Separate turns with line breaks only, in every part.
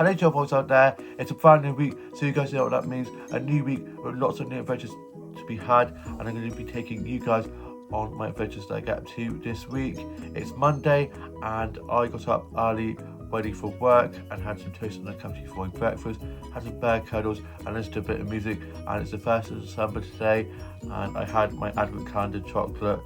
Hello to your boys out there. It's a brand new week, so you guys know what that means. A new week with lots of new adventures to be had, and I'm going to be taking you guys on my adventures that I get up to this week. It's Monday, and I got up early, ready for work, and had some toast and a cup of tea for my breakfast, had some bear cuddles, and listened to a bit of music. And it's the 1st of December today, and I had my advent calendar chocolate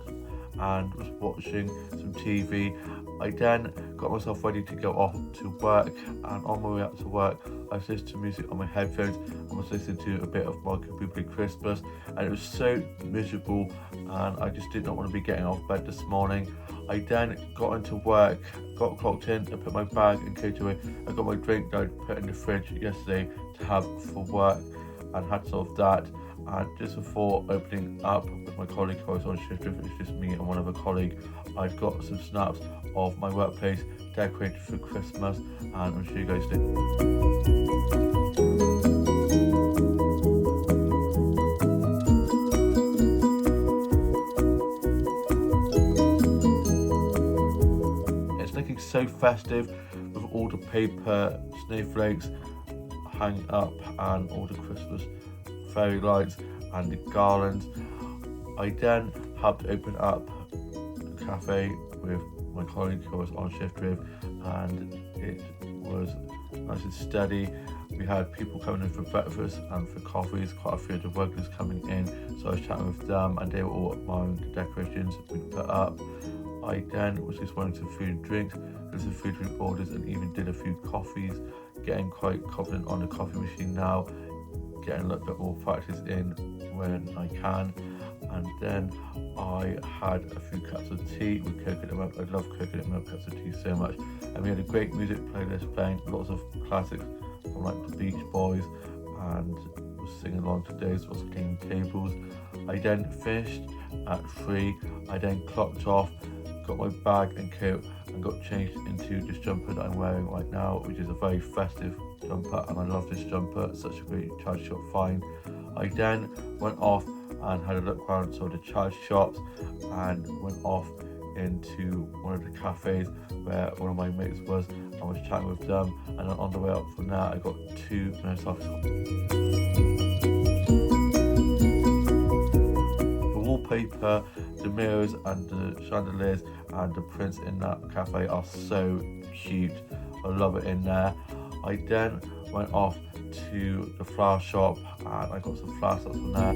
and was watching some TV. I then got myself ready to go off to work, and on my way up to work I was listening to music on my headphones and was listening to a bit of Michael Bublé Christmas, and it was so miserable and I just did not want to be getting off bed this morning. I then got into work, got clocked in, I put my bag and coat away. I got my drink that I put in the fridge yesterday to have for work and had some of that. And just before opening up with my colleague who I was on shift with, it was just me and one other colleague, I'd got some snaps of my workplace decorated for Christmas, and I'm sure you guys did. It's looking so festive with all the paper snowflakes hanging up and all the Christmas fairy lights and the garlands. I then helped open up a cafe with my colleague who I was on shift with, and it was nice and steady. We had people coming in for breakfast and for coffees, quite a few of the regulars coming in, so I was chatting with them and they were all admiring the decorations we put up. I then was just wanting some food and drinks, did some food and drink orders, and even did a few coffees, getting quite confident on the coffee machine now, getting a little bit more practice in when I can. And then I had a few cups of tea with coconut milk. I love coconut milk cups of tea so much. And we had a great music playlist playing, lots of classics from like the Beach Boys, and was singing along to those, was cleaning tables. I then finished at 3. I then clocked off, got my bag and coat, and got changed into this jumper that I'm wearing right now, which is a very festive jumper, and I love this jumper. It's such a great charge shop find. I then went off and had a look around some of the charge shops, and went off into one of the cafes where one of my mates was. I was chatting with them, and then on the way up from there I got 2 myself. The wallpaper, the mirrors and the chandeliers and the prints in that cafe are so cute. I love it in there. I then went off to the flower shop and I got some flower stuff from there.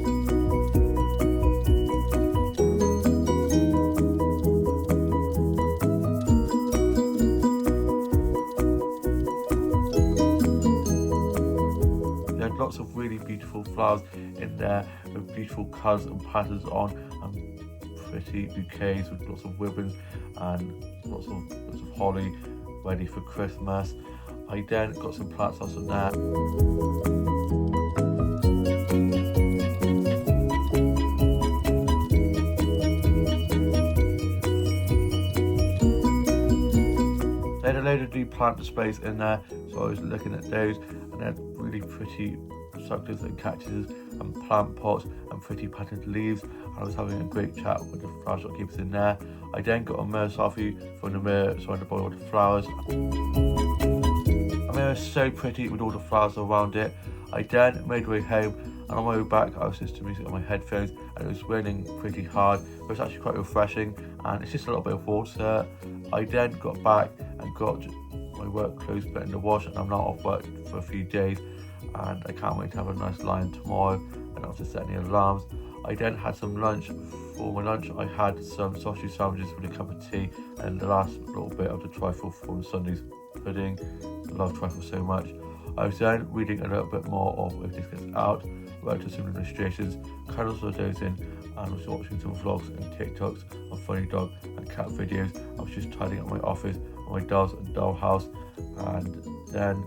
They had lots of really beautiful flowers in there with beautiful colours and patterns on, and pretty bouquets with lots of ribbons and lots of holly ready for Christmas. I then got some plants off from there. They had a load of new plant displays in there, so I was looking at those, and they had really pretty succulents and cactuses and plant pots and pretty patterned leaves, and I was having a great chat with the flower shop keepers in there. I then got a mirror selfie from the mirror surrounded by all the flowers. The mirror is so pretty with all the flowers around it. I then made my way home, and on my way back I was listening to music on my headphones, and it was raining pretty hard, but it's actually quite refreshing, and it's just a little bit of water. I then got back and got my work clothes put in the wash, and I'm now off work for a few days, and I can't wait to have a nice line tomorrow and not to set any alarms. I then had some lunch. For my lunch I had some sausage sandwiches with a cup of tea and the last little bit of the trifle from Sunday's pudding. I love trifle so much. I was then reading a little bit more of If This Gets Out, wrote to some illustrations, cuddled some of those in, and was watching some vlogs and TikToks of funny dog and cat videos. I was just tidying up my office and my dolls and doll house, and then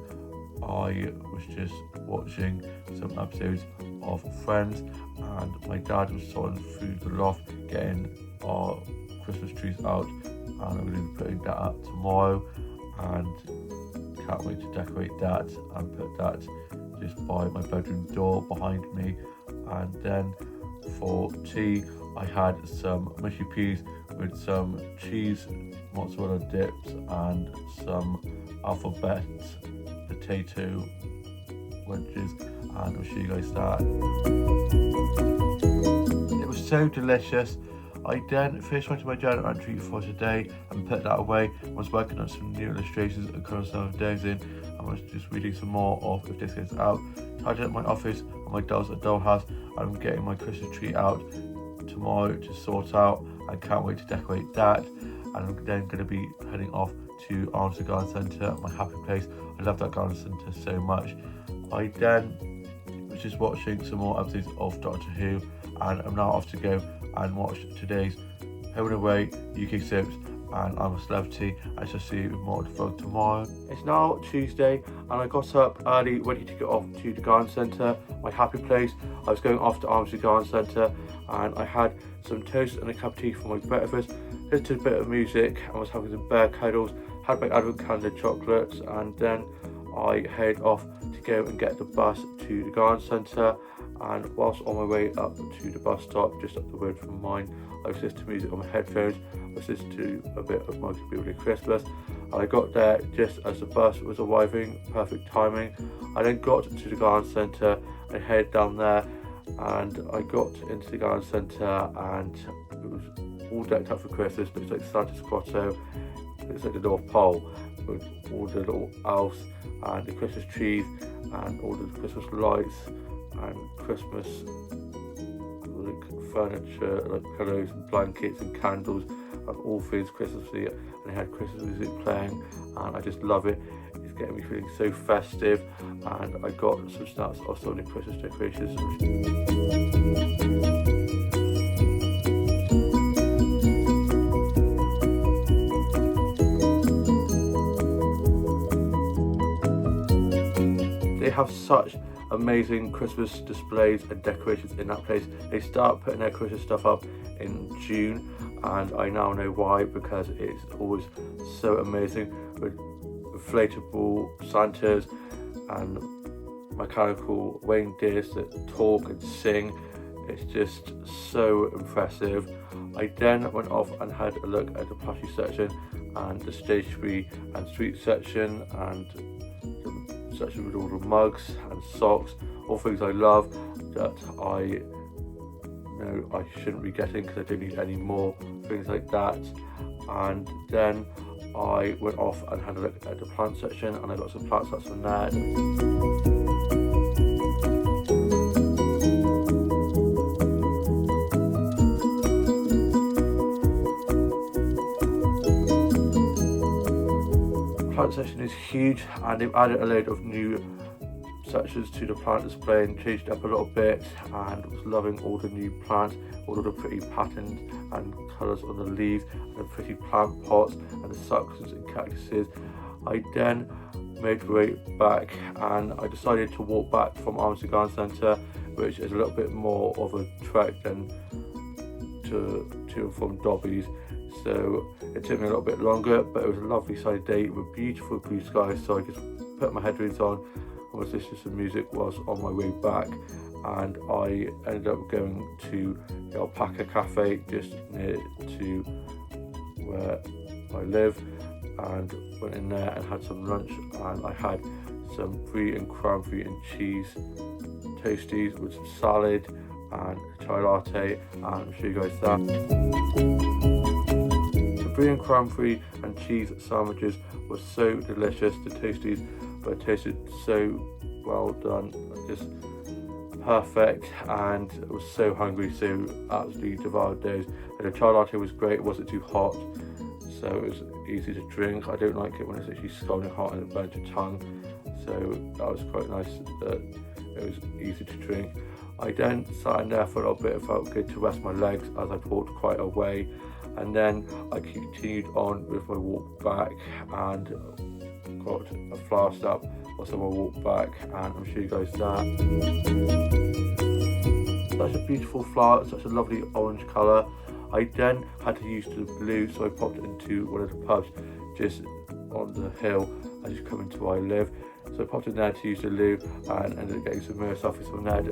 I was just watching some episodes of Friends, and my dad was sorting through the loft getting our Christmas trees out, and I'm going to be putting that up tomorrow, and can't wait to decorate that and put that just by my bedroom door behind me. And then For tea, I had some mushy peas with some cheese, mozzarella dips, and some alphabet potato wedges, and I'll show you guys that. It was so delicious. I then finished my journal entry for today and put that away. I was working on some new illustrations and colour some days in, and I was just reading some more of If This Gets Out. Tidying up my office and my dolls at dollhouse, and I'm getting my Christmas tree out tomorrow to sort out. I can't wait to decorate that, and I'm then going to be heading off to Armstrong Garden Centre, my happy place. I love that garden centre so much. I then was just watching some more episodes of Doctor Who, and I'm now off to go and watch today's Home and Away UK soaps, and I'm a Celebrity. I shall see you with more of the vlog tomorrow. It's now Tuesday, and I got up early ready to get off to the garden centre, my happy place. I was going off to Armstrong Garden Centre, and I had some toast and a cup of tea for my breakfast, listened to a bit of music, and was having some bear cuddles, had my advent calendar chocolates, and then I head off to go and get the bus to the garden centre. And whilst on my way up to the bus stop, just up the road from mine, I was listening to music on my headphones. I was listening to a bit of My Beautiful Christmas, and I got there just as the bus was arriving, perfect timing. I then got to the garden centre and headed down there, and I got into the garden centre, and it was all decked up for Christmas. It looks like Santa's grotto, it looks like the North Pole, with all the little elves and the Christmas trees and all the Christmas lights and Christmas like furniture, like pillows and blankets and candles and all things Christmassy, and they had Christmas music playing, and I just love it. It's getting me feeling so festive, and I got some snaps of some of the Christmas decorations. They have such amazing Christmas displays and decorations in that place. They start putting their Christmas stuff up in June, and I now know why, because it's always so amazing with inflatable Santas and mechanical reindeers that talk and sing. It's just so impressive. I then went off and had a look at the plushie section and the stationery and sweet section, and section with all the mugs and socks, all things I love that I know I shouldn't be getting because I don't need any more things like that. And then I went off and had a look at the plant section, and I got some plants that's from there. Plant section is huge, and they've added a load of new sections to the plant display and changed it up a little bit, and was loving all the new plants, all of the pretty patterns and colours on the leaves, and the pretty plant pots and the succulents and cactuses. I then made my way back, and I decided to walk back from Armstrong Garden Centre, which is a little bit more of a trek than to and from Dobby's. So it took me a little bit longer, but it was a lovely sunny day with beautiful blue skies, so I just put my headphones on and was listening to some music whilst on my way back, and I ended up going to the Alpaca Cafe just near to where I live, and went in there and had some lunch, and I had some brie and cranberry and cheese toasties with some salad and a chai latte, and I'll show you guys that. Brie and cranberry and cheese sandwiches were so delicious. The toasties were tasted so well done, just perfect, and I was so hungry, so absolutely devoured those. And the chai latte was great, it wasn't too hot, so it was easy to drink. I don't like it when it's actually scalding hot and it burns your tongue, so that was quite nice that it was easy to drink. I then sat in there for a little bit. It felt good to rest my legs as I walked quite a way, and then I continued on with my walk back and got a flower snap whilst on my walk back, and I'll show you guys that. Such a beautiful flower, such a lovely orange colour. I then had to use the blue, so I popped it into one of the pubs just on the hill as you come into where I live. So I popped in there to use the loo and ended up getting some mirror selfies from there.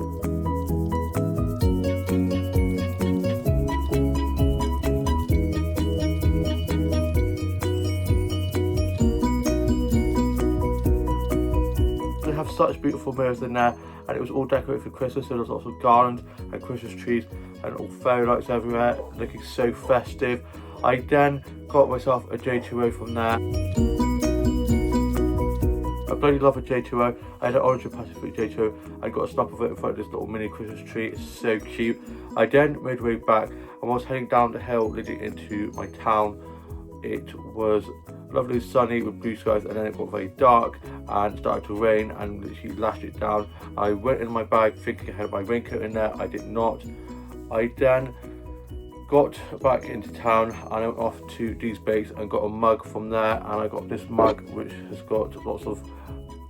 such beautiful mirrors in there, and it was all decorated for Christmas. So there was lots of garlands and Christmas trees and all fairy lights everywhere, looking so festive. I then got myself a J2O from there. I bloody love a J2O. I had an orange and Pacific J2O. I got a snap of it in front of this little mini Christmas tree. It's so cute. I then made my way back and was heading down the hill leading into my town. It was lovely sunny with blue skies, and then it got very dark and started to rain and literally lashed it down. I went in my bag thinking I had my raincoat in there. I did not. I then got back into town and I went off to Dee's Bakes and got a mug from there, and I got this mug which has got lots of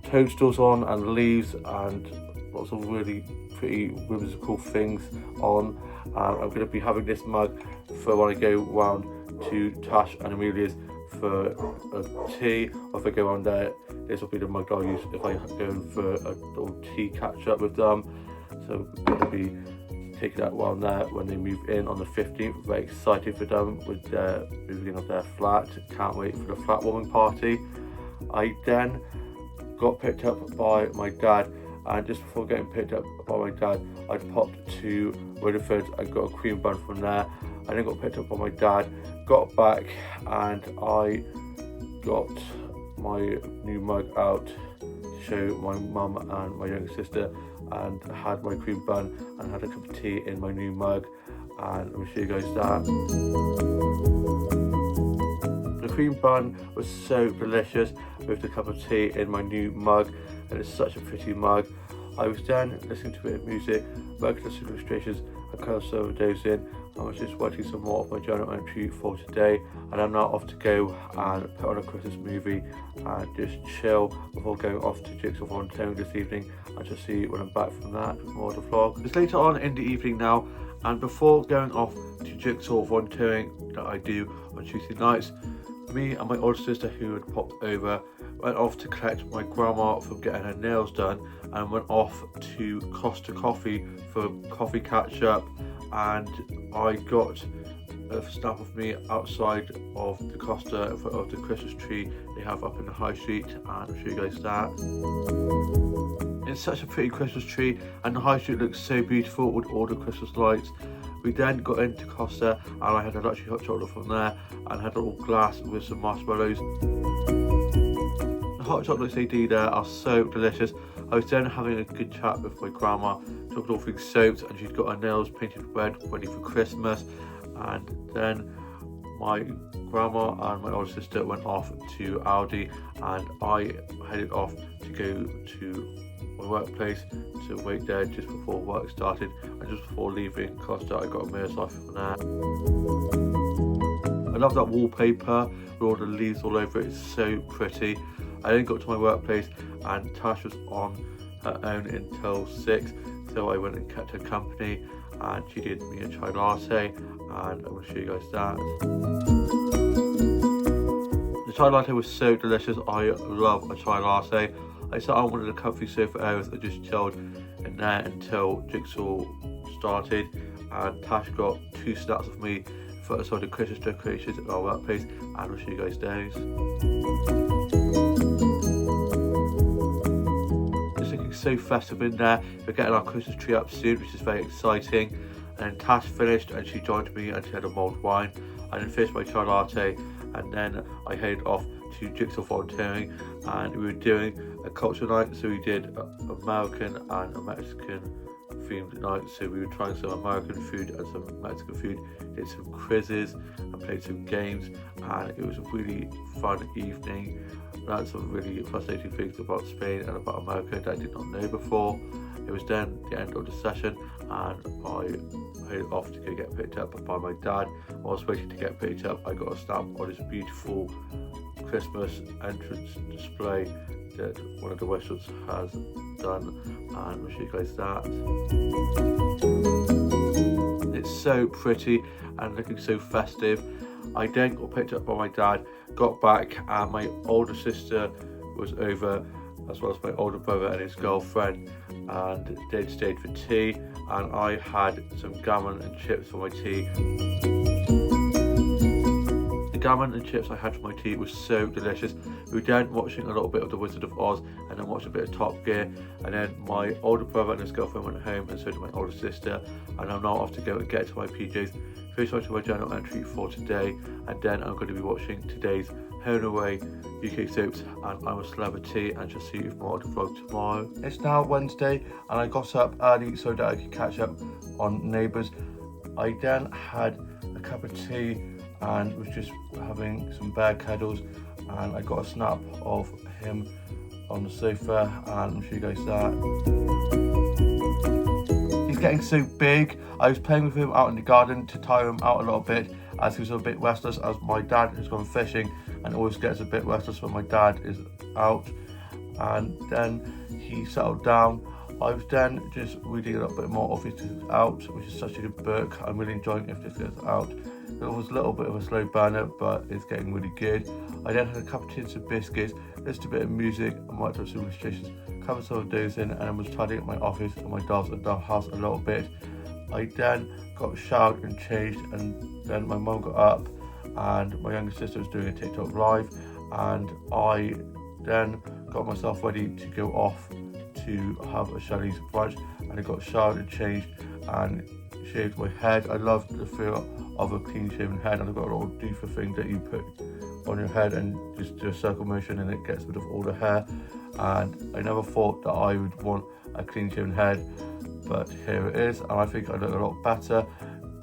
toadstools on and leaves and lots of really pretty whimsical things on. I'm going to be having this mug for when I go round to Tash and Amelia's for a tea, or if I go around there, this will be the mug I'll use if I go in for a little tea catch up with them. So I'm going to be taking that round there when they move in on the 15th. Very excited for them with their moving in of their flat. Can't wait for the flat warming party. I then got picked up by my dad, and just before getting picked up by my dad, I popped to Rutherford and got a cream bun from there. I then got picked up by my dad, got back, and I got my new mug out to show my mum and my younger sister, and had my cream bun and had a cup of tea in my new mug, and I'll show you guys that. The cream bun was so delicious with the cup of tea in my new mug, and it's such a pretty mug. I was then listening to a bit of music, working on some illustrations and colour some of those in. I was just writing some more of my journal entry for today, and I'm now off to go and put on a Christmas movie and just chill before going off to Jigsaw volunteering this evening, and just see when I'm back from that with more of the vlog. It's later on in the evening now, and before going off to Jigsaw volunteering that I do on Tuesday nights, me and my older sister, who had popped over, went off to collect my grandma from getting her nails done, and went off to Costa Coffee for coffee catch up. And I got a snap of me outside of the Costa in front of the Christmas tree they have up in the high street, and I'll show you guys that. It's such a pretty Christmas tree, and the high street looks so beautiful with all the Christmas lights. We then got into Costa, and I had a luxury hot chocolate from there, and had a little glass with some marshmallows. The hot chocolates they do there are so delicious. I was then having a good chat with my grandma, talking all things soaps, and she'd got her nails painted red ready for Christmas. And then my grandma and my older sister went off to Aldi, and I headed off to go to my workplace to wait there just before work started. And just before leaving Costa, I got a mirror off from there. I love that wallpaper with all the leaves all over it. It's so pretty. I then got to my workplace, and Tash was on her own until 6, so I went and kept her company, and she did me a chai latte, and I'm going to show you guys that. The chai latte was so delicious. I love a chai latte. I sat on one of the comfy sofa areas and just chilled in there until Jigsaw started, and Tash got 2 snaps of me for some of the Christmas decorations at our workplace, and I'll show you guys those. So festive in there. We're getting our Christmas tree up soon, which is very exciting. And then Tash finished, and she joined me, and she had a mulled wine. I then finished my chai latte, and then I headed off to Jigsaw volunteering, and we were doing a culture night. So we did American and a Mexican themed night. So we were trying some American food and some Mexican food, did some quizzes and played some games, and it was a really fun evening. Learned some really fascinating things about Spain and about America that I did not know before. It was then the end of the session, and I headed off to go get picked up by my dad. While I was waiting to get picked up, I got a stamp on this beautiful Christmas entrance display that one of the restaurants has done, and I'll show you guys that. It's so pretty and looking so festive. I then got picked up by my dad, got back, and my older sister was over, as well as my older brother and his girlfriend, and they'd stayed for tea, and I had some gammon and chips for my tea. The gammon and chips I had for my tea was so delicious. We were then watching a little bit of The Wizard of Oz and then watched a bit of Top Gear, and then my older brother and his girlfriend went home, and so did my older sister, and I'm now off to go and get to my PJs, finish writing my journal entry for today, and then I'm going to be watching today's Home and Away UK soaps and I'm a Celebrity, and shall see you for more of the vlog tomorrow. It's now Wednesday and I got up early so that I could catch up on Neighbours. I then had a cup of tea and was just having some bear cuddles, and I got a snap of him on the sofa, and I'll show you guys that. He's getting so big. I was playing with him out in the garden to tire him out a little bit, as he was a bit restless, as my dad has gone fishing and always gets a bit restless when my dad is out. And then he settled down. I was then just reading a little bit more of If This Is Out, which is such a good book. I'm really enjoying If This Is Out. It was a little bit of a slow burner, but it's getting really good. I then had a cup of tea and some biscuits, listened to a bit of music, and worked on some illustrations, covered some of those in, and I was tidying up my office and my dogs and dog house a little bit. I then got showered and changed, and then my mum got up and my younger sister was doing a TikTok live, and I then got myself ready to go off to have a Shelley's brunch, and I got showered and changed and shaved my head. I love the feel of a clean shaven head, and I've got a little doofer thing that you put on your head and just do a circle motion and it gets rid of all the hair, and I never thought that I would want a clean shaven head, but here it is, and I think I look a lot better,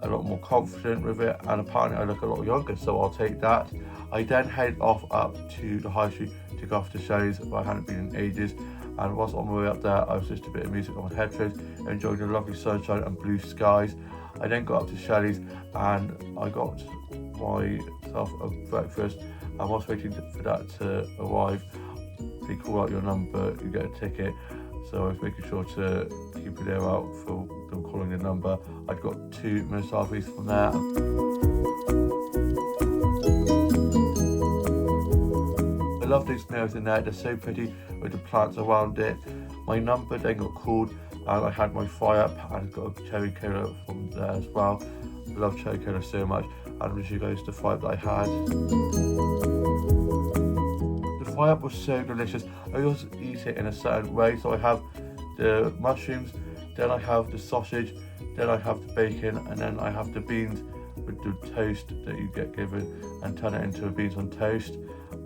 a lot more confident with it, and apparently I look a lot younger, so I'll take that. I then headed off up to the high street to go off to Shelley's, where I hadn't been in ages, and whilst on my way up there I was listening to a bit of music on my headphones, enjoying the lovely sunshine and blue skies. I then got up to Shelley's and I got myself a breakfast, and whilst waiting for that to arrive, they call out your number, you get a ticket, so I was making sure to keep an ear out for them calling the number. I got 2 Musavis from there. I love these nails in there, they're so pretty with the plants around it. My number then got called and I had my fry up and got a cherry cola from there as well. I love cherry cola so much, and I'll show you guys the fry up that I had. The fry up was so delicious. I always eat it in a certain way, so I have the mushrooms, then I have the sausage, then I have the bacon, and then I have the beans with the toast that you get given and turn it into a beans on toast.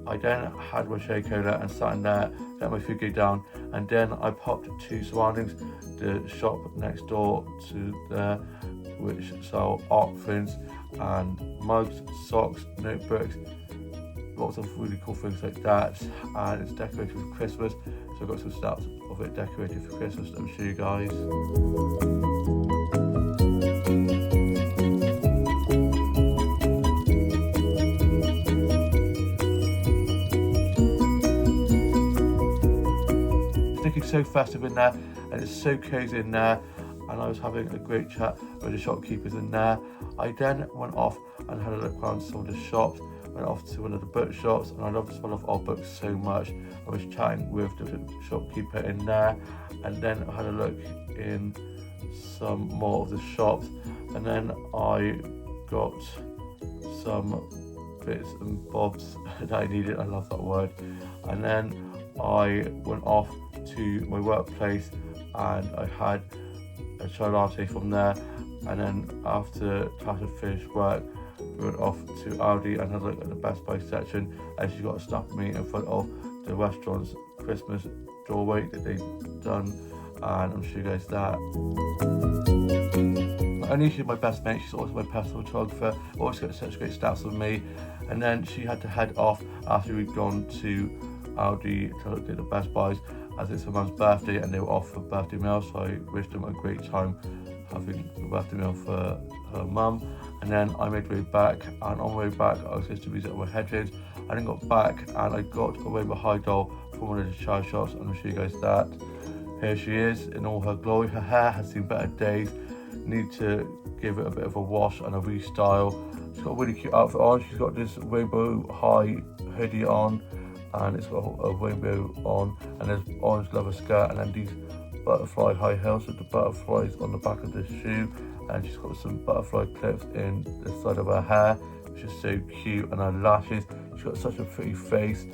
I then had my cherry cola and sat in there, let my food go down, and then I popped to Surroundings, the shop next door to there, which sell art prints and mugs, socks, notebooks, lots of really cool things like that, and it's decorated for Christmas, so I've got some snaps of it decorated for Christmas that I'll show you guys. It's so festive in there, and it's so cozy in there, and I was having a great chat with the shopkeepers in there. I then went off and had a look around some of the shops, went off to one of the bookshops, and I love the smell of old books so much. I was chatting with the shopkeeper in there, and then I had a look in some more of the shops, and then I got some bits and bobs that I needed. I love that word. And then I went off to my workplace and I had a chai latte from there, and then after Tash had finished work we went off to Aldi and had a look at the Best Buy section, and she got a snap of me in front of the restaurant's Christmas doorway that they've done, and I'll show you guys that. Anisha, my best mate, she's also my personal photographer, always got such great snaps of me, and then she had to head off after we'd gone to Aldi to look at the Best Buys, as it's her mum's birthday and they were off for birthday meal, so I wished them a great time having a birthday meal for her mum. And then I made my way back, and on my way back I was listening to music on my headphones. I then got back and I got a Rainbow High doll from one of the chai shops, and I'll show you guys that. Here she is in all her glory. Her hair has seen better days, need to give it a bit of a wash and a restyle. She's got a really cute outfit on. She's got this Rainbow High hoodie on, and it's got a rainbow on, and there's orange leather skirt, and then these butterfly high heels with the butterflies on the back of the shoe, and she's got some butterfly clips in the side of her hair which is so cute, and her lashes. She's got such a pretty face.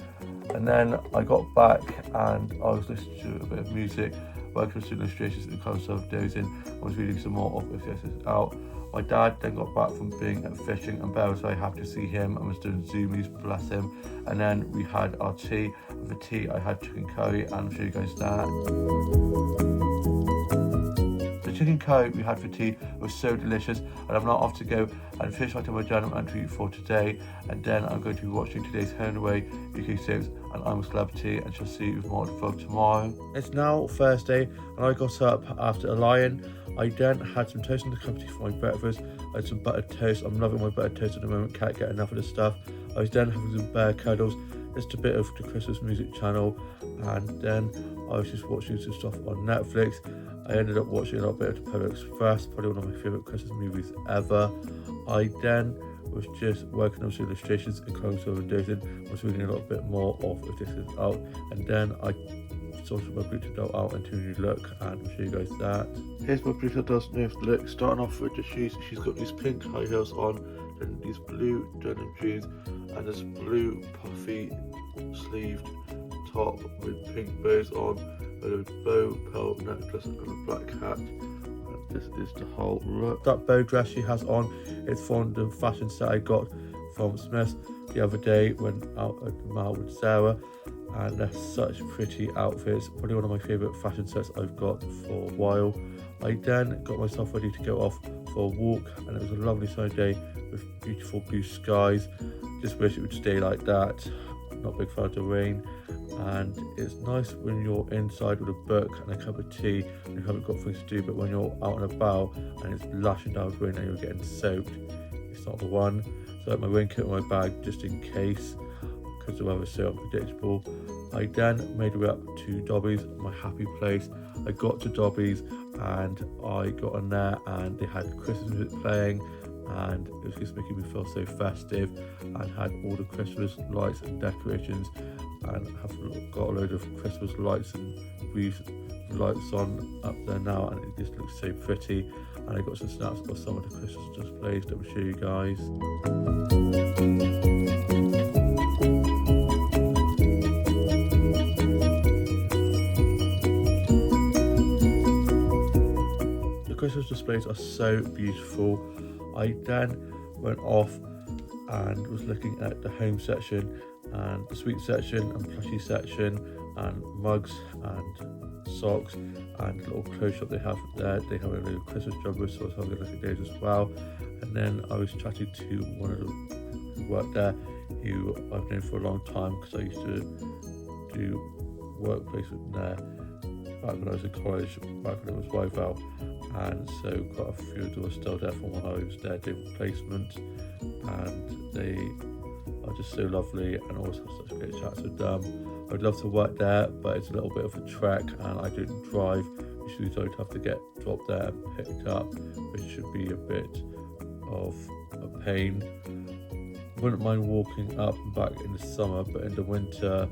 And then I got back and I was listening to a bit of music, working with illustrations and kind of self-dozing. I was reading some more of If This Is Out. My dad then got back from being at fishing, and Bear was very happy to see him and was doing zoomies, bless him. And then we had our tea, and for tea I had chicken curry, and I'll show you guys that. The chicken curry we had for tea was so delicious, and I'm now off to go and finish writing my journal entry for today, and then I'm going to be watching today's Home and Away UK soaps and I'm a Celebrity, and shall see you with more of the vlog tomorrow. It's now Thursday and I got up after a lion. I then had some toast in the company for my breakfast. I had some buttered toast. I'm loving my buttered toast at the moment, can't get enough of this stuff. I was then having some bear cuddles, just a bit of the Christmas music channel, and then I was just watching some stuff on Netflix. I ended up watching a little bit of The Polar Express, probably one of my favourite Christmas movies ever. I then was just working on some illustrations and close over dozing. I was reading a little bit more of If This Is Out, and then I sorted my Bluetooth doll out into a new look, and I'll show you guys that. Here's my Bluetooth doll's new look, starting off with the shoes. She's got these pink high heels on, then these blue denim jeans, and this blue puffy sleeved top with pink bows on, with a bow pearl necklace and a black hat. And this is the whole look. That bow dress she has on is from the fashion set I got from Smith's the other day when out at the mall with Sarah, and they're such pretty outfits. Probably one of my favourite fashion sets I've got for a while. I then got myself ready to go off for a walk, and it was a lovely sunny day with beautiful blue skies. Just wish it would stay like that. Not a big fan of the rain, and it's nice when you're inside with a book and a cup of tea and you haven't got things to do, but when you're out and about and it's lashing down with rain and you're getting soaked, it's not the one. So I had my raincoat in my bag just in case, because the weather's so unpredictable. I then made my way up to Dobby's, my happy place. I got to Dobby's and I got in there and they had Christmas music playing, and it was just making me feel so festive, and had all the Christmas lights and decorations, and have got a load of Christmas lights and wreaths lights on up there now, and it just looks so pretty. And I got some snaps of some of the Christmas displays that will show you guys. The Christmas displays are so beautiful. I then went off and was looking at the home section and the sweet section and plushie section and mugs and socks and little clothes shop they have there. They have a little Christmas jumpers, so I was having a look at those as well. And then I was chatting to one of them who worked there, who I've known for a long time because I used to do work placement there back when I was in college, back when it was YVAL. And so quite a few of them were still there from when I was there doing placement, and they are just so lovely and always have such great chats with them. I'd love to work there, but it's a little bit of a trek and I don't drive. Usually I'd have to get dropped there and picked up, which should be a bit of a pain. Wouldn't mind walking up and back in the summer, but in the winter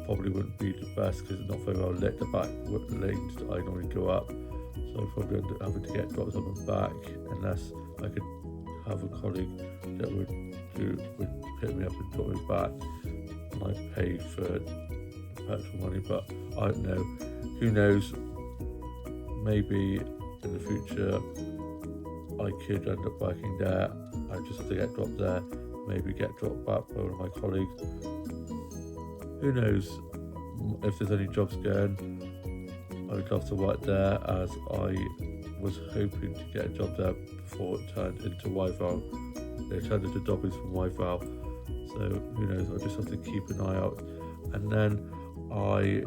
probably wouldn't be the best because it's not very well lit, the back lanes that I normally go up. So I'd probably end up having to get dropped up and back, unless I could have a colleague that would pick me up and drop me back, and I'd pay for the petrol money. But I don't know, who knows, maybe in the future I could end up working there. I just have to get dropped there, maybe get dropped back by one of my colleagues. Who knows if there's any jobs going. I would love to work there, as I was hoping to get a job there before it turned into YVAL. They turned into Dobby's from YVAL, so who knows, I'll just have to keep an eye out. And then I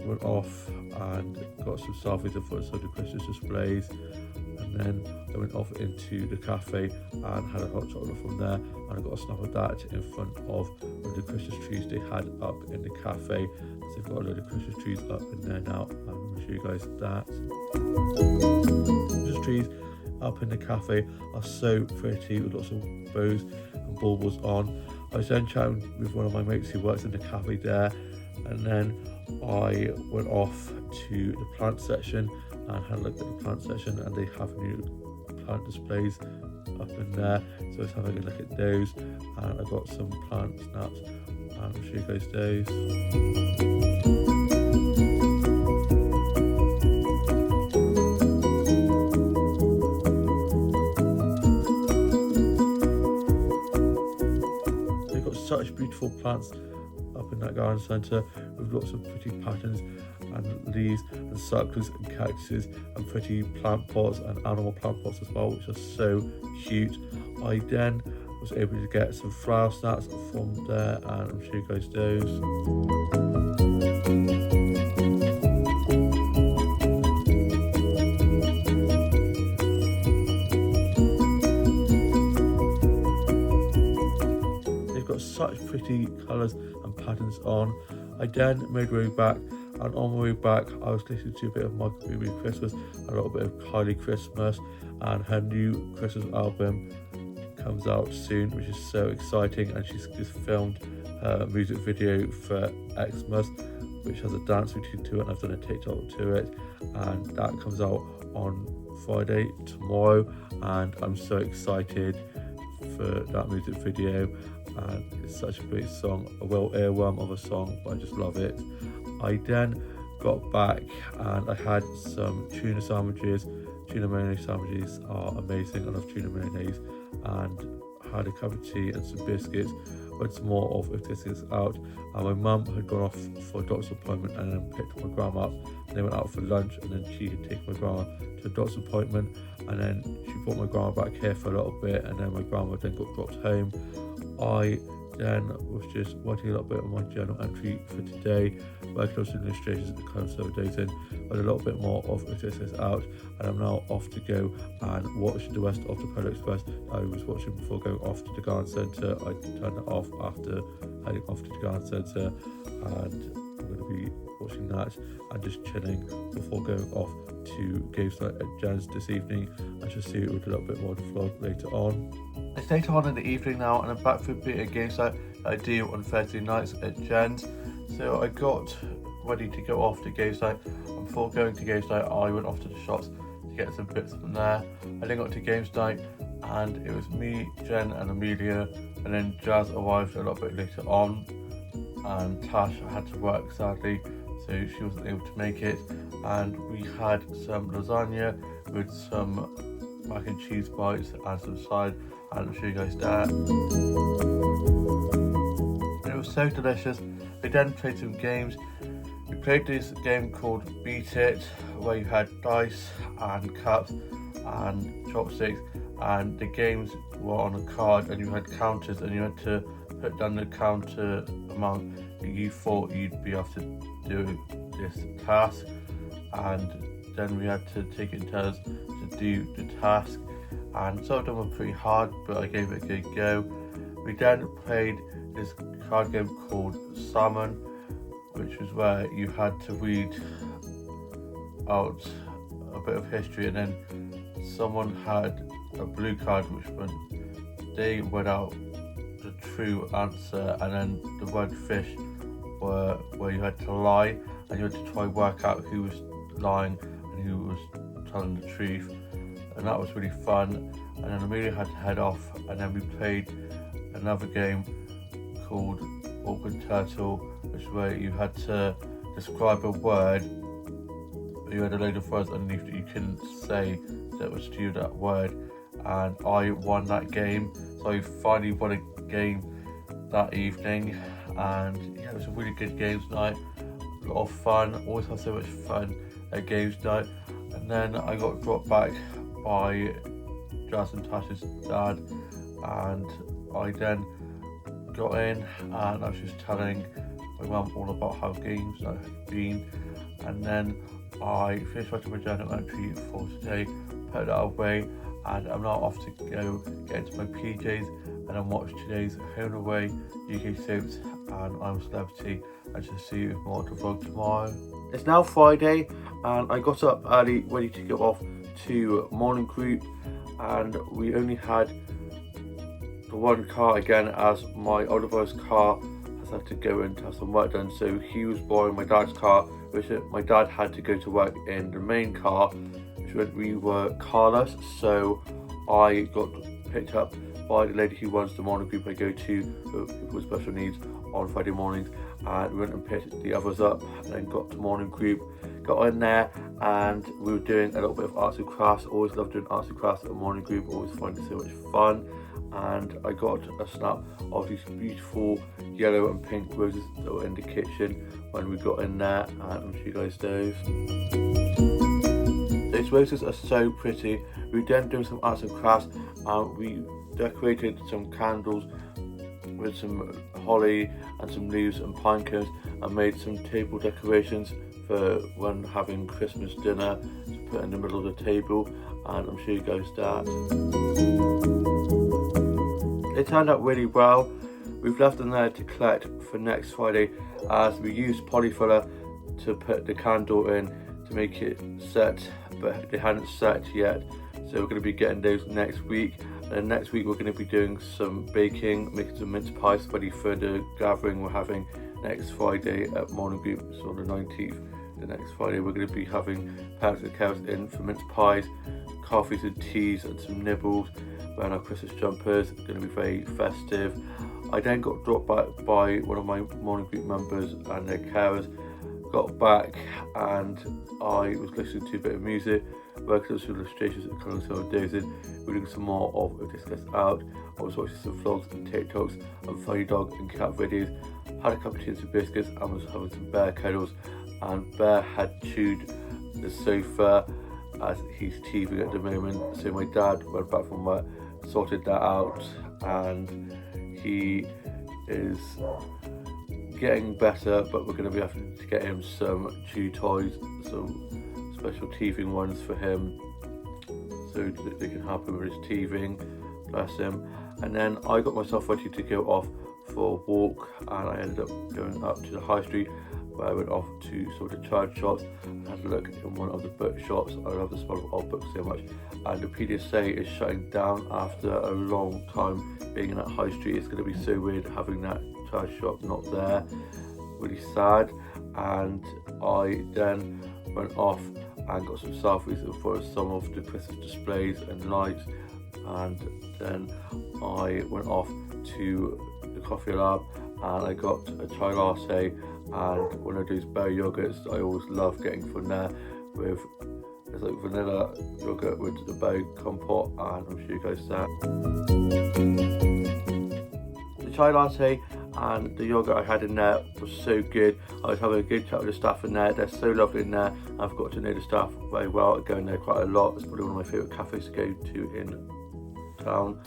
went off and got some selfies of some of the Christmas displays, and then I went off into the cafe and had a hot chocolate from there, and I got a snap of that in front of one of the Christmas trees they had up in the cafe. So they've got a load of Christmas trees up in there now, and I'm going to show you guys that. Christmas trees up in the cafe are so pretty with lots of bows and baubles on. I was then chatting with one of my mates who works in the cafe there, and then I went off to the plant section and had a look at the plant section, and they have new plant displays up in there, so let's have a look at those. And I've got some plant snaps, and I'll show you guys those. They've got such beautiful plants up in that garden centre with lots of pretty patterns and leaves and succulents and cactuses and pretty plant pots and animal plant pots as well, which are so cute. I then was able to get some flower snaps from there, and I'll show you guys those. They've got such pretty colours and patterns on. I then made my way back, and on my way back I was listening to a bit of Michael Bublé Christmas, a little bit of Kylie Christmas, and her new Christmas album comes out soon, which is so exciting. And she's just filmed a music video for Xmas, which has a dance routine to it, and I've done a TikTok to it, and that comes out on Friday, tomorrow, and I'm so excited for that music video. And it's such a great song, a well earworm of a song, but I just love it. I then got back and I had some tuna sandwiches. Tuna mayonnaise sandwiches are amazing. I love tuna mayonnaise, and had a cup of tea and some biscuits. Went some more of the biscuits out, and my mum had gone off for a doctor's appointment and then picked my grandma up, and they went out for lunch, and then she had taken my grandma to a doctor's appointment, and then she brought my grandma back here for a little bit, and then my grandma then got dropped home. I then was just writing a little bit of my journal entry for today, working on some illustrations at the kind of 7 days in, but a little bit more of this out, and I'm now off to go and watch the rest of the Polar Express I was watching before going off to the garden centre. I turned it off after heading off to the garden centre, and I'm going to be watching that and just chilling before going off to games night at Jen's this evening, and just see it with a little bit more of the vlog later on. It's later on in the evening now, and I'm back for a bit of games night that I do on Thursday nights at Jen's. So I got ready to go off to games night, and before going to games night I went off to the shops to get some bits from there. I then got to games night, and it was me, Jen and Amelia, and then Jazz arrived a little bit later on, and Tash had to work sadly, so she wasn't able to make it, and we had some lasagna with some mac and cheese bites and some side, and I'll show you guys that. And it was so delicious. We then played some games. We played this game called Beat It, where you had dice and cups and chopsticks, and the games were on a card, and you had counters, and you had to put down the counter amount that you thought you'd be able to do this task, and then we had to take it in turns to do the task, and some of them were pretty hard, but I gave it a good go. We then played this card game called Salmon, which was where you had to read out a bit of history, and then someone had a blue card which meant they read out the true answer, and then the word fish were where you had to lie, and you had to try work out who was lying and who was telling the truth, and that was really fun. And then Amelia had to head off, and then we played another game called Awkward Turtle, which is where you had to describe a word, but you had a load of words underneath that you couldn't say that was to you that word, and I won that game. So I finally won a game that evening, and yeah, it was a really good games night, a lot of fun. Always have so much fun at games night. And then I got dropped back by Jazz and Tash's dad, and I then got in, and I was just telling my mum all about how games night had been, and then I finished writing my journal entry for today, put that away, and I'm now off to go get into my PJs and then watch today's Home and Away UK soaps and I'm a Celebrity, and just see you with more to vlog tomorrow. It's now Friday, and I got up early ready to go off to morning group, and we only had the one car again, as my older brother's car has had to go in to have some work done, so he was borrowing my dad's car, which my dad had to go to work in the main car, which meant we were carless, so I got picked up by the lady who runs the morning group I go to for people with special needs on Friday mornings, and we went and picked the others up and then got to morning group, got in there, and we were doing a little bit of arts and crafts. Always love doing arts and crafts at a morning group, always find it so much fun. And I got a snap of these beautiful yellow and pink roses that were in the kitchen when we got in there, and I'll show you guys those. Those roses are so pretty. We then doing some arts and crafts, and we decorated some candles with some holly and some leaves and pine cones, and made some table decorations for when having Christmas dinner to put in the middle of the table, and I'm sure you guys that. It turned out really well. We've left them there to collect for next Friday, as we used polyfiller to put the candle in to make it set, but they hadn't set yet, so we're going to be getting those next week. And then next week we're going to be doing some baking, making some mince pies ready for the gathering we're having next Friday at morning group, so on the 19th. The next Friday we're going to be having parents and carers in for mince pies, coffees and teas and some nibbles, wearing our Christmas jumpers. It's going to be very festive. I then got dropped back by one of my morning group members and their carers. Got back and I was listening to a bit of music, working on some illustrations and coloring some days in, reading some more of a Discuss Out. I was watching some vlogs and TikToks and funny dog and cat videos. Had a cup of tea and some biscuits, and was having some bear cuddles, and Bear had chewed the sofa as he's teething at the moment, so my dad went back from work, sorted that out, and he is getting better, but we're going to be having to get him some chew toys, some special teething ones for him, so that they can help him with his teething, bless him. And then I got myself ready to go off for a walk, and I ended up going up to the high street, where I went off to sort of charge shops and had a look in one of the book shops. I love the smell of old books so much, and the PDSA is shutting down after a long time being in that high street. It's going to be so weird having that charge shop not there, really sad. And I then went off and got some selfies in front of some of the Christmas displays and lights, and then I went off to the coffee lab and I got a chai latte and one of those berry yogurts that I always love getting from there, with it's like vanilla yogurt with the berry compote, and I'm sure you guys that. The chai latte and the yogurt I had in there was so good. I was having a good chat with the staff in there. They're so lovely in there. I've got to know the staff very well. I go in there quite a lot. It's probably one of my favourite cafes to go to in town.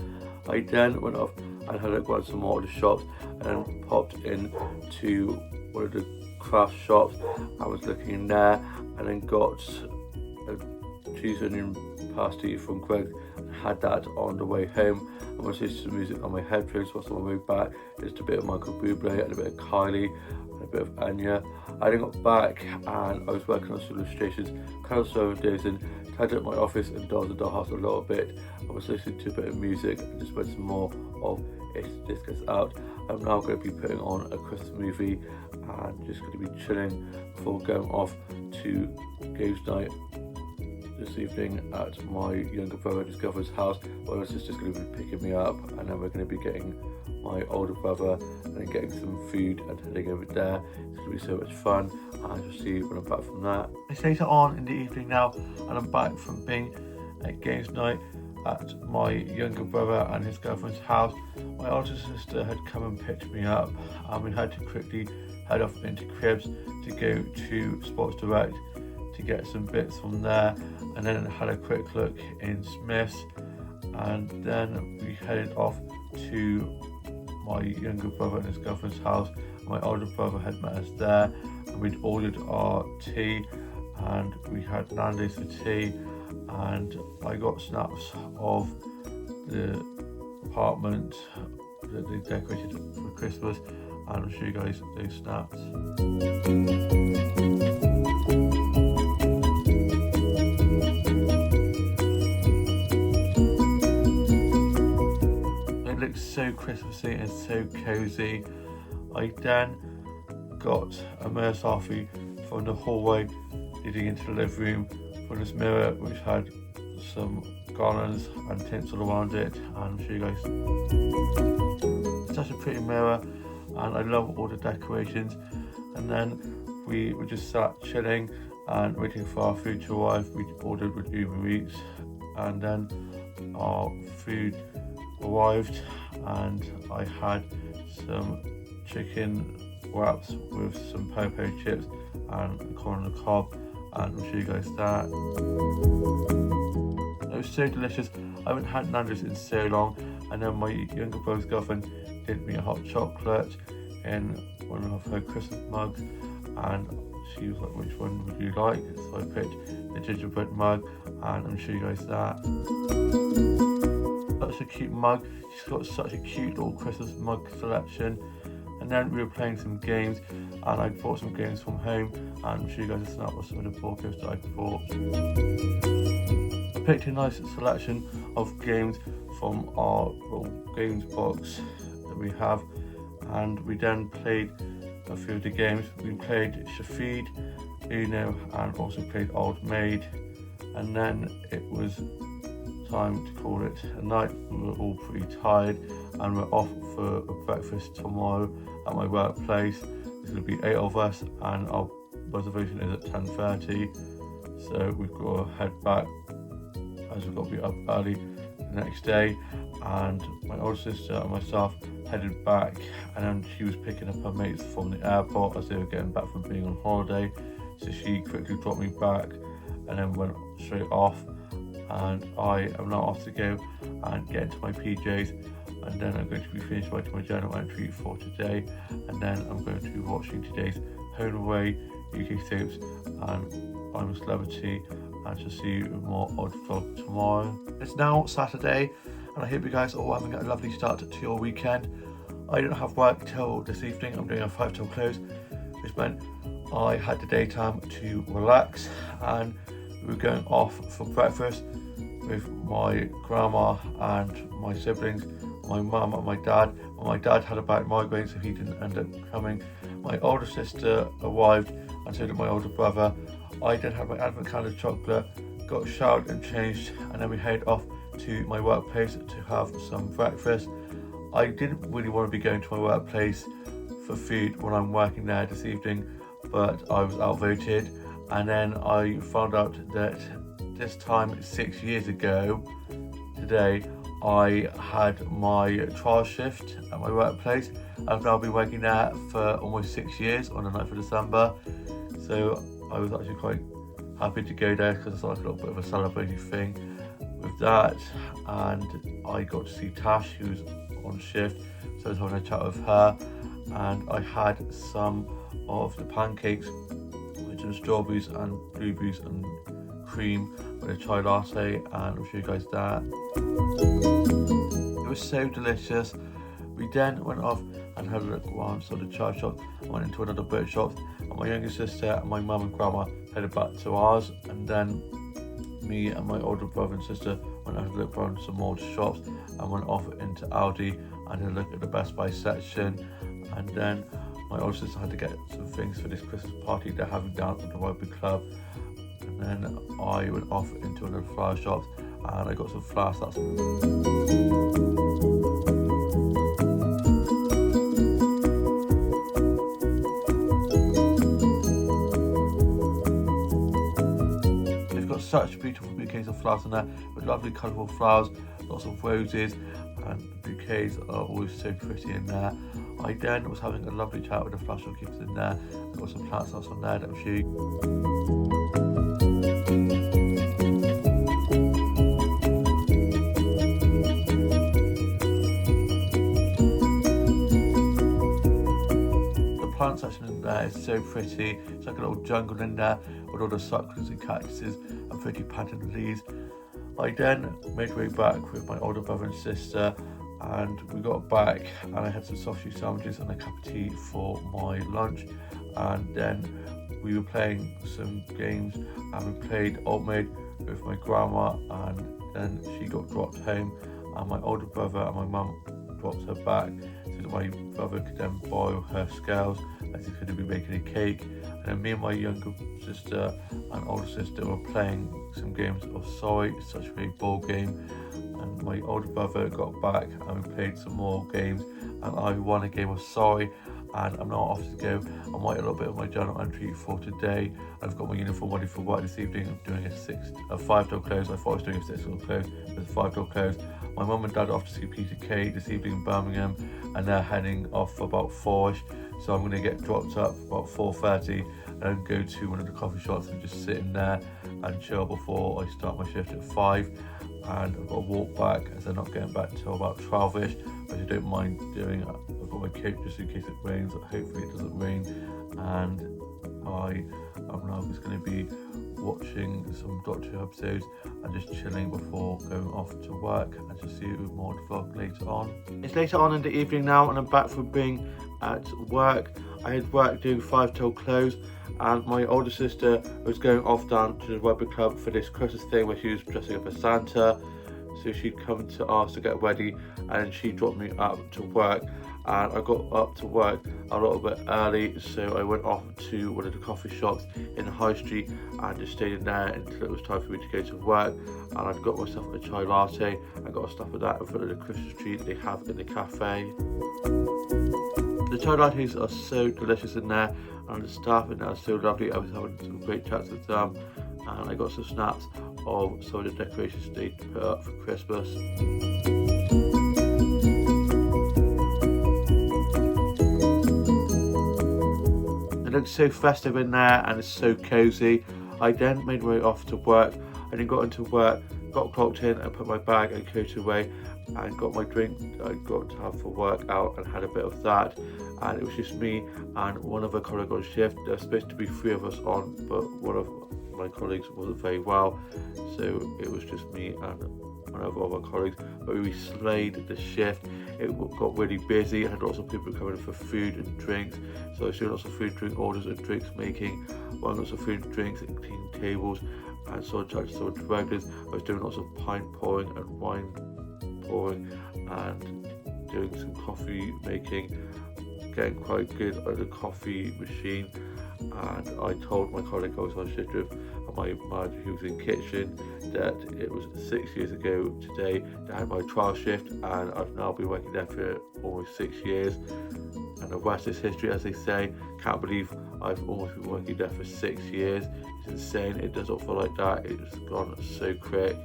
I then went off and had a look around some more of the shops, and then popped in to one of the craft shops. I was looking in there and then got a cheese onion pasty from Greg and had that on the way home. I was listening to some music on my headphones whilst on my way back. Just a bit of Michael Bublé and a bit of Kylie and a bit of Anya. I then got back and I was working on some illustrations, kind of some days in, tidied up my office and dolled the dollhouse a little bit. I was listening to a bit of music and just went some more of It's Discuss Out. I'm now going to be putting on a Christmas movie and just going to be chilling before going off to games night this evening at my younger brother and his girlfriend's house, where his sister's going to be picking me up, and then we're going to be getting my older brother and then getting some food and heading over there. It's going to be so much fun, and I'll see you when I'm back from that. It's later on in the evening now, and I'm back from being at games night at my younger brother and his girlfriend's house. My older sister had come and picked me up, and we had to quickly head off into Cribs to go to Sports Direct to get some bits from there, and then had a quick look in Smith's, and then we headed off to my younger brother and his girlfriend's house. My older brother had met us there, and we'd ordered our tea, and we had Nando's for tea, and I got snaps of the apartment that they decorated for Christmas, and I'll show you guys those snaps. It looks so Christmassy and so cozy. I then got a mirror selfie from the hallway leading into the living room from this mirror, which had some garlands and tinsel around it, and I'll show you guys. It's such a pretty mirror, and I love all the decorations. And then we were just sat chilling and waiting for our food to arrive. We ordered with Uber Eats, and then our food arrived, and I had some chicken wraps with some popo chips and corn on the cob, and I'll show you guys that. It was so delicious. I haven't had Nando's in so long, and then my younger brother's girlfriend did me a hot chocolate in one of her Christmas mugs, and she was like, which one would you like? So I picked the gingerbread mug, and I'll show you guys that. Such a cute mug. She's got such a cute little Christmas mug selection. And then we were playing some games, and I bought some games from home, and I'll show you guys a snap of some of the board games that I bought. I picked a nice selection of games from our little games box that we have, and we then played a few of the games. We played Shafid, Uno, and also played Old Maid. And then it was time to call it a night. We were all pretty tired, and we're off for breakfast tomorrow at my workplace. There's going to be 8 of us, and our reservation is at 10:30, so we've got to head back as we've got to be up early the next day. And my older sister and myself headed back, and then she was picking up her mates from the airport as they were getting back from being on holiday, so she quickly dropped me back and then went straight off. And I am now off to go and get into my PJs, and then I'm going to be finished writing my journal entry for today, and then I'm going to be watching today's Home Away, UK Soaps, and I'm a Celebrity, and to see you with more odd vlog tomorrow. It's now Saturday, and I hope you guys are all having a lovely start to your weekend. I don't have work till this evening. I'm doing a 5 till close, which meant I had the daytime to relax, and we were going off for breakfast with my grandma and my siblings, my mum and my dad. Well, my dad had a bad migraine, so he didn't end up coming. My older sister arrived, and so did my older brother. I then had my advent calendar chocolate, got showered and changed, and then we headed off to my workplace to have some breakfast. I didn't really want to be going to my workplace for food when I'm working there this evening, but I was outvoted. And then I found out that this time 6 years ago today, I had my trial shift at my workplace. I've now been working there for almost 6 years on the 9th of December. So I was actually quite happy to go there because it's like a little bit of a celebrating thing with that. And I got to see Tash, who was on shift, so I was having a chat with her, and I had some of the pancakes, which are strawberries and blueberries and cream with a chai latte, and I'll show you guys that. It was so delicious. We then went off and had a look around, saw the chai shop, went into another book shop, and my younger sister and my mum and grandma headed back to ours, and then me and my older brother and sister went and had a look around some more shops, and went off into Aldi and had a look at the Best Buy section. And then my older sister had to get some things for this Christmas party they're having down at the rugby club. And then I went off into another flower shop, and I got some flowers. They've got such beautiful bouquets of flowers in there, with lovely colourful flowers, lots of roses, and the bouquets are always so pretty in there. I then was having a lovely chat with the flower shopkeepers in there. I've got some plants that's on there that I'm shooting. The plant section in there is so pretty. It's like a little jungle in there with all the succulents and cactuses and pretty patterned leaves. I then made way back with my older brother and sister, and we got back and I had some sausage sandwiches and a cup of tea for my lunch. And then we were playing some games, and we played Old Maid with my grandma, and then she got dropped home, and my older brother and my mum dropped her back so that my brother could then borrow her scales as he's going to be making a cake. And then me and my younger sister and older sister were playing some games of Sorry. It's such a great ball game. And my older brother got back and we played some more games, and I won a game of Sorry. And I'm now off to go and write a little bit of my journal entry for today. I've got my uniform ready for work this evening. I'm doing a 5 till close. I thought I was doing a 6 till close, but it's a 5 till close. My mum and dad are off to see Peter Kay this evening in Birmingham, and they're heading off for about 4ish. So I'm going to get dropped up about 4:30 and go to one of the coffee shops and just sit in there and chill before I start my shift at 5. And I've got to walk back as they're not getting back until about 12ish, which I don't mind doing. I've got my coat just in case it rains. Hopefully it doesn't rain. And I'm now just going to be watching some Doctor Who episodes and just chilling before going off to work, and to see you with more vlog later on. It's later on in the evening now, and I'm back from being at work. I had work doing 5 till close, and my older sister was going off down to the rugby club for this Christmas thing where she was dressing up as Santa. So she'd come to us to get ready, and she dropped me up to work. And I got up to work a little bit early, so I went off to one of the coffee shops in the high street and just stayed in there until it was time for me to go to work. And I'd got myself a chai latte. I got a stuff of that in front of the Christmas tree they have in the cafe. The chai lattes are so delicious in there, and the staff in there are so lovely. I was having some great chats with them, and I got some snaps of some of the decorations they put up for Christmas. It looks so festive in there, and it's so cozy. I then made my way off to work. I then got into work, got clocked in, and put my bag and coat away, and got my drink I got to have for work out, and had a bit of that. And it was just me and one other colleague on shift. There's supposed to be 3 of us on, but one of my colleagues wasn't very well, so it was just me and one of our other colleagues. But we slayed the shift. It got really busy. I had lots of people coming in for food and drinks, so I was doing lots of food, drink orders and drinks making, lots of food and drinks and cleaning tables, and so I charged some regulars. I was doing lots of pint pouring and wine pouring, and doing some coffee making, getting quite good at the coffee machine. And I told my colleague I was on shift with, and my manager who was in kitchen, that it was 6 years ago today that I had my trial shift, and I've now been working there for almost 6 years, and the rest is history, as they say. Can't believe I've almost been working there for 6 years. It's insane. It does not feel like that. It's gone so quick.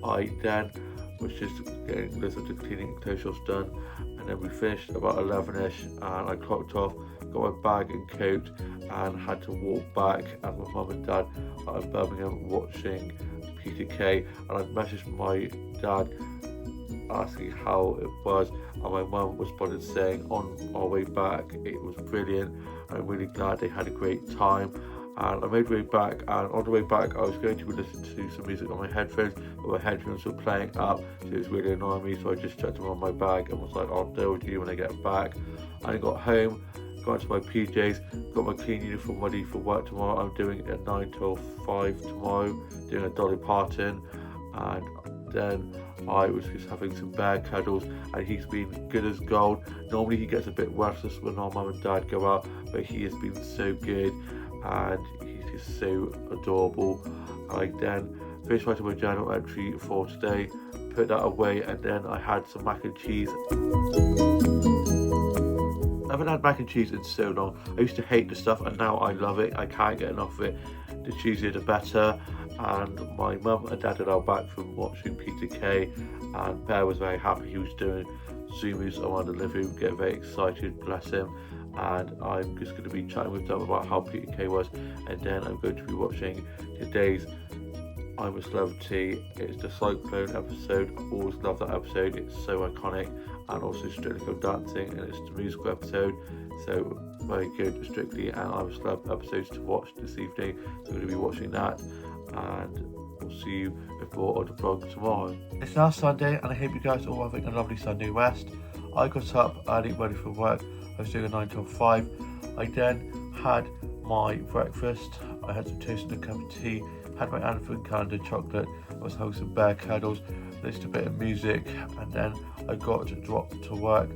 I then was just getting loads of the cleaning clothes shops done, and then we finished about 11ish, and I clocked off, got my bag and coat, and had to walk back. And my mum and dad are in Birmingham watching Peter Kay, and I messaged my dad asking how it was, and my mum responded saying on our way back it was brilliant. I'm really glad they had a great time. And I made my way back, and on the way back I was going to listen to some music on my headphones, but my headphones were playing up, so it was really annoying me. So I just checked them on my bag and was like, I'll deal with you when I get back. And I got home, got into my PJs, got my clean uniform ready for work tomorrow. I'm doing a 9 till 5 tomorrow, doing a Dolly Parton. And then I was just having some bear cuddles, and he's been good as gold. Normally he gets a bit restless when our mum and dad go out, but he has been so good, and he's just so adorable. I then finished writing my journal entry for today, put that away, and then I had some mac and cheese. I haven't had mac and cheese in so long. I used to hate the stuff, and now I love it. I can't get enough of it. The cheesier the better. And my mum and dad are now back from watching Peter Kay, and Bear was very happy. He was doing zoomies around the living room, getting very excited, bless him. And I'm just going to be chatting with them about how Peter Kay was, and then I'm going to be watching today's I'm a Celebrity. It's the Cyclone episode. I always love that episode. It's so iconic, and also Strictly Come Dancing, and it's the musical episode, so very good. Strictly and I'm a Celeb episodes to watch this evening, so I'm going to be watching that, and we'll see you with more on the vlog tomorrow. It's now Sunday, and I hope you guys all are having a lovely Sunday rest. I got up early, ready for work. I was doing a 9 till 5. I then had my breakfast. I had some toast and a cup of tea, had my advent calendar chocolate. I was having some bear cuddles, listened to a bit of music, and then I got dropped to work.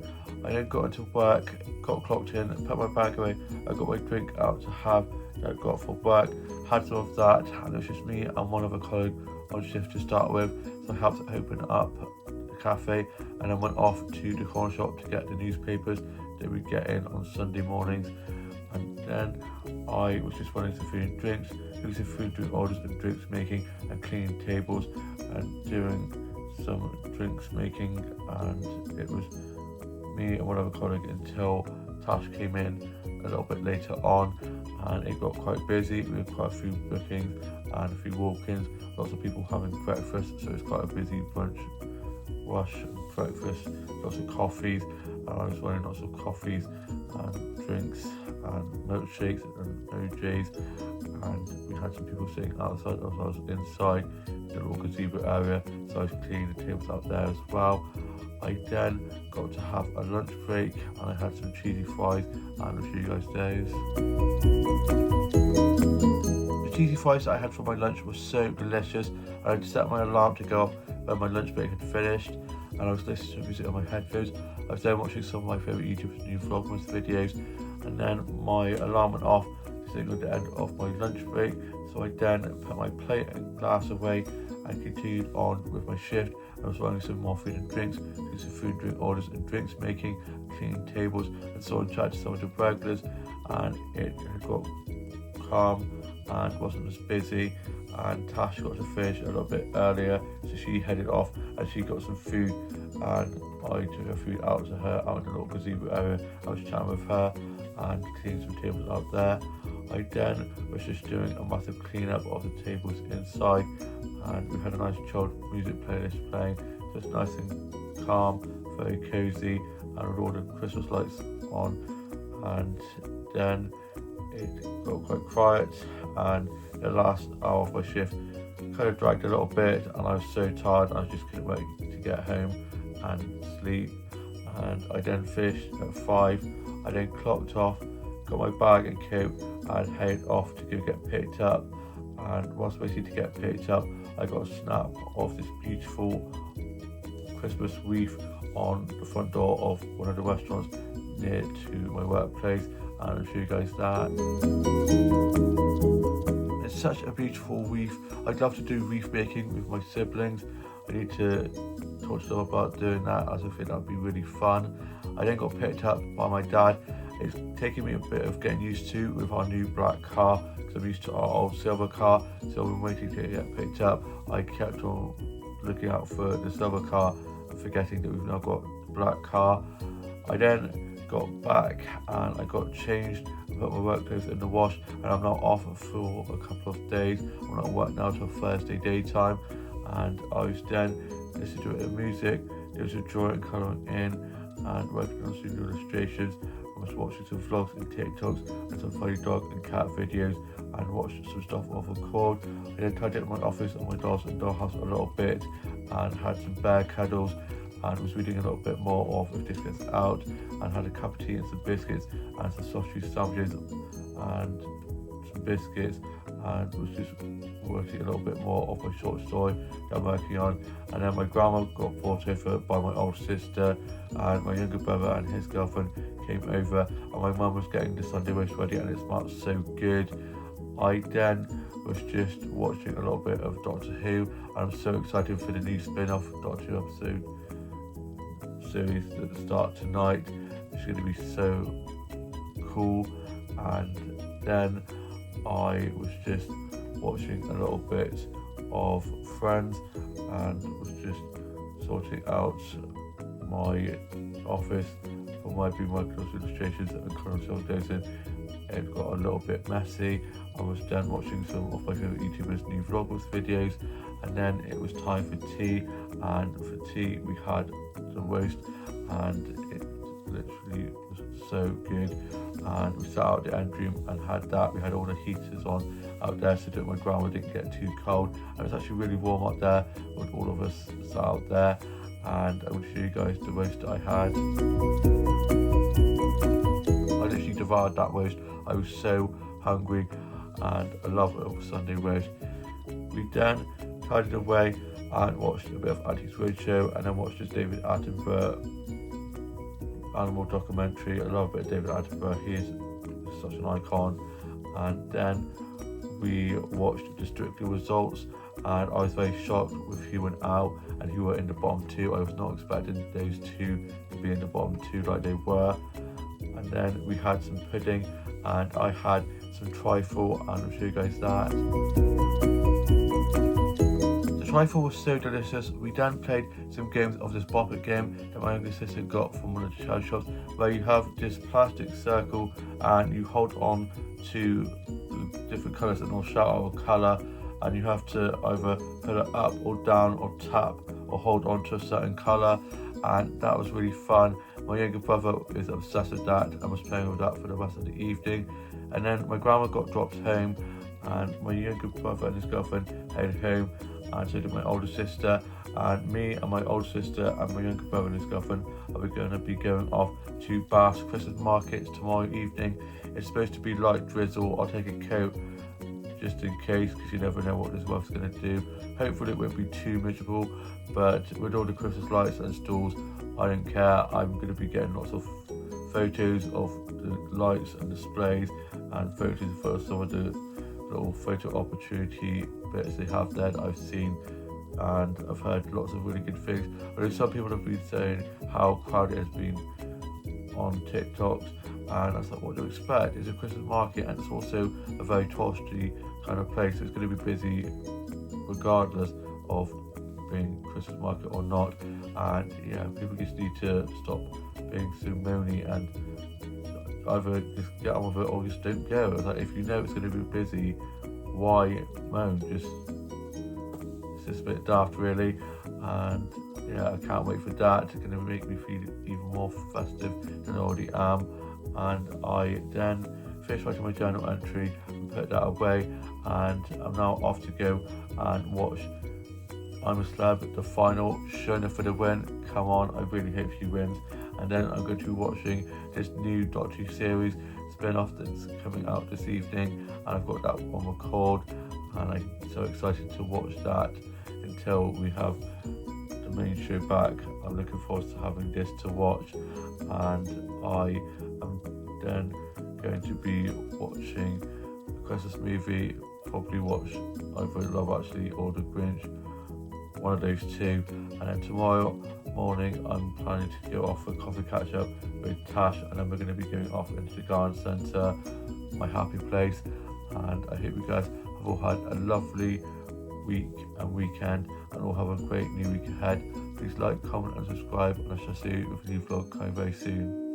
I then got into work, got clocked in, put my bag away, I got my drink out to have that I got for work, had some of that, and it was just me and one other colleague on shift to start with, so I helped open up the cafe and then went off to the corner shop to get the newspapers that we get in on Sunday mornings. And then I was just running some food and drinks, doing some food, drink orders and drinks making, and cleaning tables and doing some drinks making. And it was me and one other colleague until Tash came in a little bit later on, and it got quite busy. We had quite a few bookings and a few walk-ins, lots of people having breakfast, so it's quite a busy brunch rush and breakfast, lots of coffees, and I was running lots of coffees and drinks and milkshakes and OJs, and we had some people sitting outside as I was inside the little gazebo area, so I was cleaning the tables out there as well. I then got to have a lunch break and I had some cheesy fries, and I'll show you guys those. The cheesy fries that I had for my lunch were so delicious, and I'd set my alarm to go off when my lunch break had finished, and I was listening to music on my headphones. I was then watching some of my favourite YouTubers' new Vlogmas videos, and then my alarm went off to signal the end of my lunch break, so I then put my plate and glass away and continued on with my shift. I was running some more food and drinks, doing some food and drink orders and drinks making, cleaning tables, and so on, chatting to some of the regulars, and it had got calm and wasn't as busy, and Tash got to finish a little bit earlier, so she headed off and she got some food, and I took her food out to her out in the little gazebo area. I was chatting with her and cleaning some tables out there. I then was just doing a massive clean up of the tables inside, and we had a nice chilled music playlist playing, so it's nice and calm, very cozy, and with all the Christmas lights on. And then it got quite quiet, and the last hour of my shift kind of dragged a little bit, and I was so tired I just couldn't wait to get home and sleep. And I then finished at 5. I then clocked off, got my bag and coat, and headed off to go get picked up. And whilst waiting to get picked up, I got a snap of this beautiful Christmas wreath on the front door of one of the restaurants near to my workplace, and I'll show you guys that. It's such a beautiful wreath. I'd love to do wreath making with my siblings. I need to talk to them about doing that, as I think that would be really fun. I then got picked up by my dad. It's taken me a bit of getting used to with our new black car, because I'm used to our old silver car, so when waiting to get picked up, I kept on looking out for the silver car, forgetting that we've now got the black car. I then got back and I got changed, put my work clothes in the wash, and I'm now off for a couple of days. I'm not at work now till Thursday daytime, and I was then listening to music. There was a drawing, colouring in, and working on some illustrations. I was watching some vlogs and TikToks and some funny dog and cat videos, and watched some stuff off of Cord. I then tidied up my office and my dolls and dollhouse a little bit, and had some bear cuddles, and was reading a little bit more of If This Gets Out, and had a cup of tea and some biscuits and some sausage sandwiches and some biscuits, and was just working a little bit more of my short story that I'm working on. And then my grandma got brought over by my old sister, and my younger brother and his girlfriend came over, and my mum was getting the Sunday roast ready, and it smelled so good. I then was just watching a little bit of Doctor Who, and I'm so excited for the new spin-off Doctor Who episode series that start tonight. It's going to be so cool. And then I was just watching a little bit of Friends, and was just sorting out my office for my close illustrations and colour dosing. It got a little bit messy. I was then watching some of my favourite YouTubers' new Vlogmas videos, and then it was time for tea, and for tea we had some roast, and it literally was so good. And we sat out the end room and had that. We had all the heaters on out there so that my grandma didn't get too cold, and it was actually really warm out there with all of us sat out there. And I will show you guys the roast I had. I literally devoured that roast. I was so hungry, and I love a Sunday roast. We then tidied away and watched a bit of Auntie's Roadshow, and then watched this David Attenborough animal documentary. I love a bit of David Attenborough, he is such an icon. And then we watched the Strictly results, and I was very shocked with who went out and who were in the bottom two. I was not expecting those two to be in the bottom two like they were. And then we had some pudding, and I had some trifle, and I'll show you guys that. The trifle was so delicious. We then played some games of this bop it game that my younger sister got from one of the charity shops, where you have this plastic circle and you hold on to different colours and it'll shout out a colour, and you have to either put it up or down or tap or hold on to a certain colour, and that was really fun. My younger brother is obsessed with that and was playing with that for the rest of the evening. And then my grandma got dropped home, and my younger brother and his girlfriend headed home, and so did my older sister. And me and my older sister and my younger brother and his girlfriend are going to be going off to Bath's Christmas markets tomorrow evening. It's supposed to be light drizzle. I'll take a coat just in case, because you never know what this weather's going to do. Hopefully it won't be too miserable, but with all the Christmas lights and stalls, I don't care. I'm going to be getting lots of photos of the lights and displays, and photos for some of the little photo opportunity bits they have there that I've seen, and I've heard lots of really good things. I know some people have been saying how crowded it has been on TikToks, and I was like, what do you expect? It's a Christmas market, and it's also a very touristy kind of place, so it's going to be busy regardless of being Christmas market or not. And yeah, people just need to stop being so moany and either just get on with it or just don't go. It's like, if you know it's going to be busy, why moan? It's just a bit daft really. And yeah, I can't wait for that. It's going to make me feel even more festive than I already am. And I then finished writing my journal entry and put that away, and I'm now off to go and watch I'm a Celeb, the final, Shona for the win. Come on, I really hope she wins. And then I'm going to be watching this new Doctor Who series spin-off that's coming out this evening, and I've got that on record, and I'm so excited to watch that until we have the main show back. I'm looking forward to having this to watch, and I am then going to be watching a Christmas movie, probably watch either Love Actually or The Grinch, one of those two. And then tomorrow morning I'm planning to go off for a coffee catch up with Tash, and then we're going to be going off into the garden centre, my happy place. And I hope you guys have all had a lovely week and weekend, and all have a great new week ahead. Please like, comment and subscribe, and I shall see you with a new vlog coming very soon.